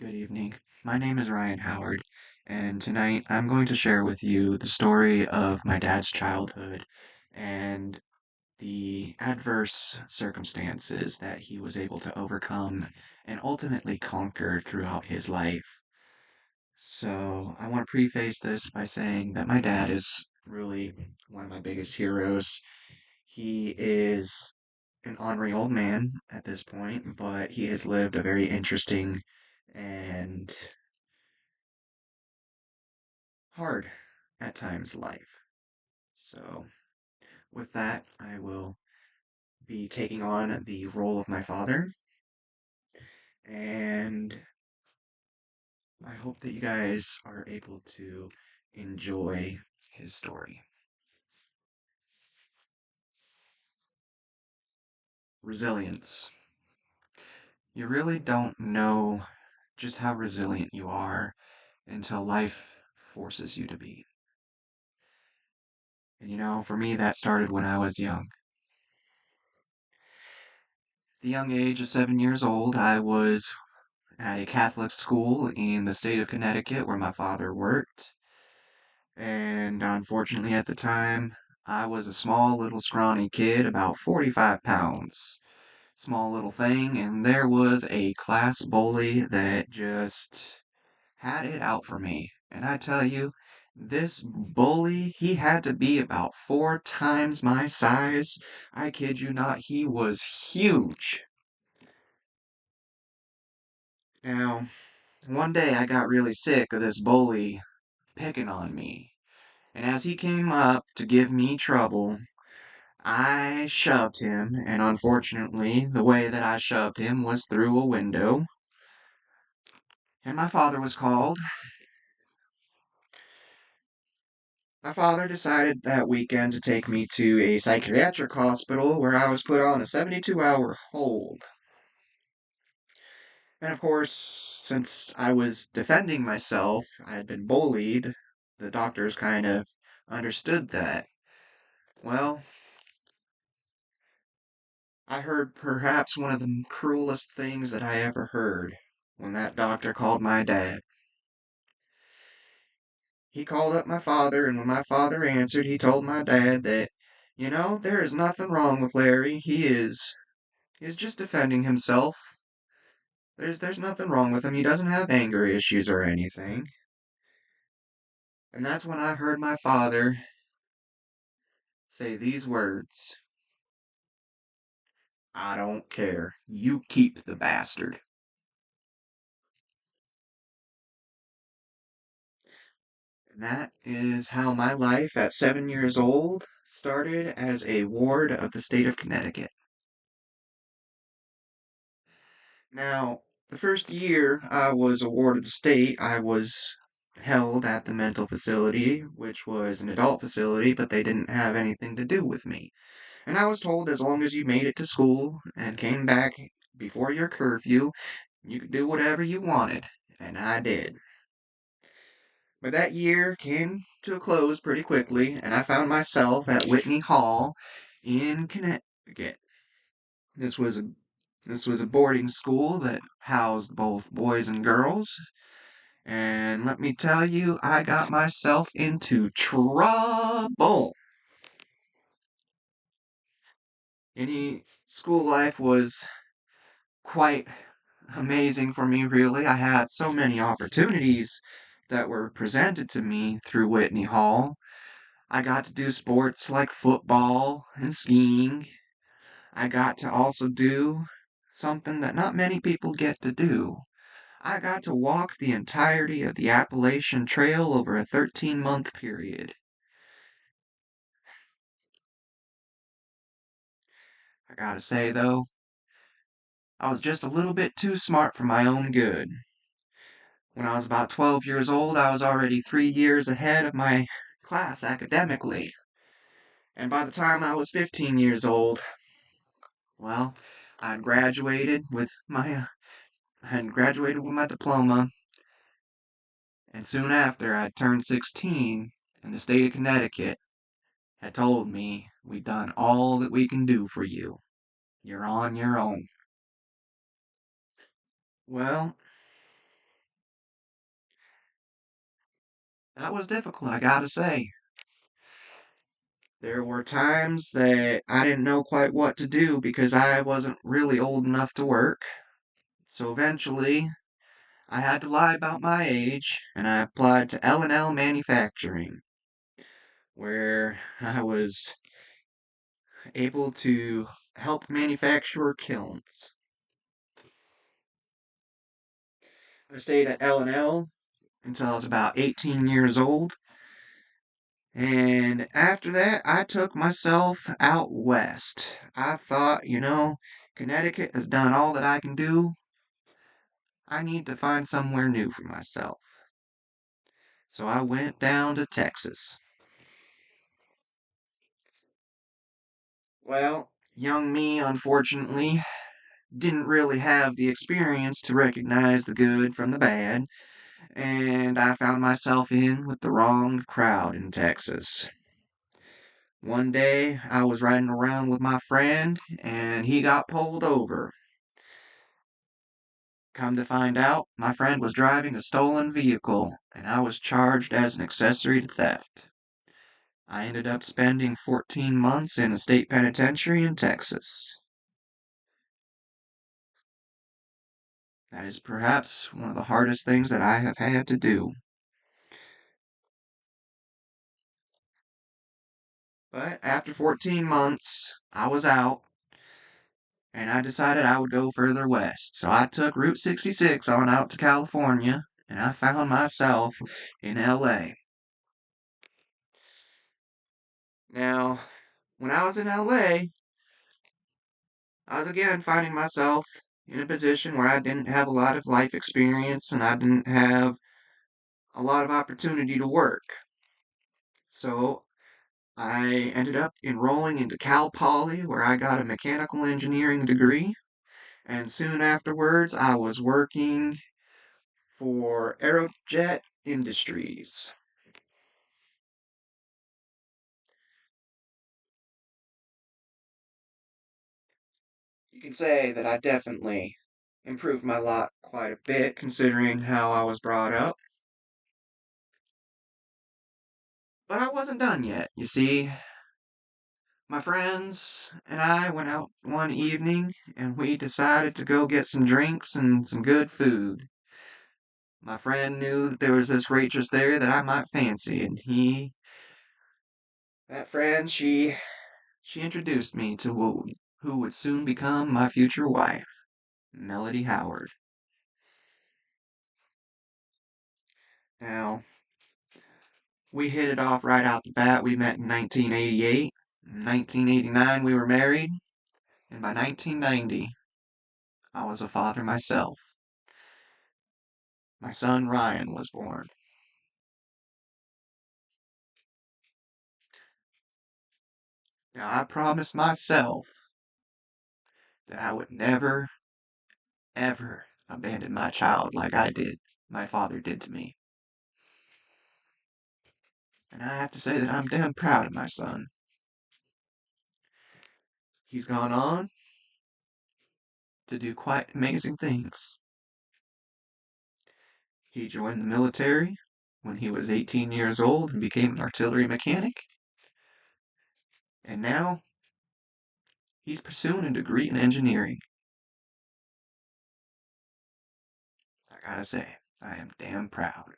Good evening. My name is Ryan Howard, and tonight I'm going to share with you the story of my dad's childhood and the adverse circumstances that he was able to overcome and ultimately conquer throughout his life. So, I want to preface this by saying that my dad is really one of my biggest heroes. He is an ornery old man at this point, but he has lived a very interesting and hard at times life. So, with that, I will be taking on the role of my father, and I hope that you guys are able to enjoy his story. Resilience. You really don't know just how resilient you are until life forces you to be. And for me, that started when I was young. At the young age of 7 years old, I was at a Catholic school in the state of Connecticut where my father worked. And unfortunately, at the time, I was a small little scrawny kid, about 45 pounds. Small little thing, and there was a class bully that just had it out for me. And I tell you, this bully, he had to be about 4 times my size. I kid you not, he was huge. Now, one day I got really sick of this bully picking on me. And as he came up to give me trouble, I shoved him, and unfortunately, the way that I shoved him was through a window. And my father was called. My father decided that weekend to take me to a psychiatric hospital where I was put on a 72-hour hold. And of course, since I was defending myself, I had been bullied, the doctors kind of understood that. Well, I heard perhaps one of the cruelest things that I ever heard when that doctor called my dad. He called up my father, and when my father answered, he told my dad that, there is nothing wrong with Larry. He is just defending himself. There's nothing wrong with him. He doesn't have anger issues or anything. And that's when I heard my father say these words: I don't care. You keep the bastard. And that is how my life at 7 years old started as a ward of the state of Connecticut. Now, the first year I was a ward of the state, I was held at the mental facility, which was an adult facility, but they didn't have anything to do with me. And I was told as long as you made it to school and came back before your curfew, you could do whatever you wanted. And I did. But that year came to a close pretty quickly, and I found myself at Whitney Hall in Connecticut. This was a this was a boarding school that housed both boys and girls, and let me tell you, I got myself into trouble. Any school life was quite amazing for me, really. I had so many opportunities that were presented to me through Whitney Hall. I got to do sports like football and skiing. I got to also do something that not many people get to do. I got to walk the entirety of the Appalachian Trail over a 13-month period. I gotta say, though, I was just a little bit too smart for my own good. When I was about 12 years old, I was already 3 years ahead of my class academically. And by the time I was 15 years old, well, I'd graduated with my I had graduated with my diploma, and soon after I'd turned 16, and the state of Connecticut had told me, we've done all that we can do for you. You're on your own. Well, That was difficult, I gotta say. There were times that I didn't know quite what to do because I wasn't really old enough to work. So eventually, I had to lie about my age, and I applied to L&L Manufacturing, where I was able to help manufacture kilns. I stayed at L&L until I was about 18 years old, and after that, I took myself out west. I thought, Connecticut has done all that I can do. I need to find somewhere new for myself. So I went down to Texas. Well, young me, unfortunately, didn't really have the experience to recognize the good from the bad, and I found myself in with the wrong crowd in Texas. One day, I was riding around with my friend, and he got pulled over. Come to find out, my friend was driving a stolen vehicle, and I was charged as an accessory to theft. I ended up spending 14 months in a state penitentiary in Texas. That is perhaps one of the hardest things that I have had to do. But after 14 months, I was out, and I decided I would go further west. So I took Route 66 on out to California, and I found myself in LA. Now, when I was in LA, I was again finding myself in a position where I didn't have a lot of life experience and I didn't have a lot of opportunity to work. So I ended up enrolling into Cal Poly, where I got a mechanical engineering degree. And soon afterwards, I was working for Aerojet Industries. You can say that I definitely improved my lot quite a bit considering how I was brought up. But I wasn't done yet. You see, my friends and I went out one evening and we decided to go get some drinks and some good food. My friend knew that there was this waitress there that I might fancy, and that friend, she introduced me to who would soon become my future wife, Melody Howard. Now, we hit it off right out the bat. We met in 1988. In 1989, we were married, and by 1990, I was a father myself. My son Ryan was born. Now, I promised myself that I would never, ever abandon my child like my father did to me. And I have to say that I'm damn proud of my son. He's gone on to do quite amazing things. He joined the military when he was 18 years old and became an artillery mechanic. And now he's pursuing a degree in engineering. I gotta say, I am damn proud.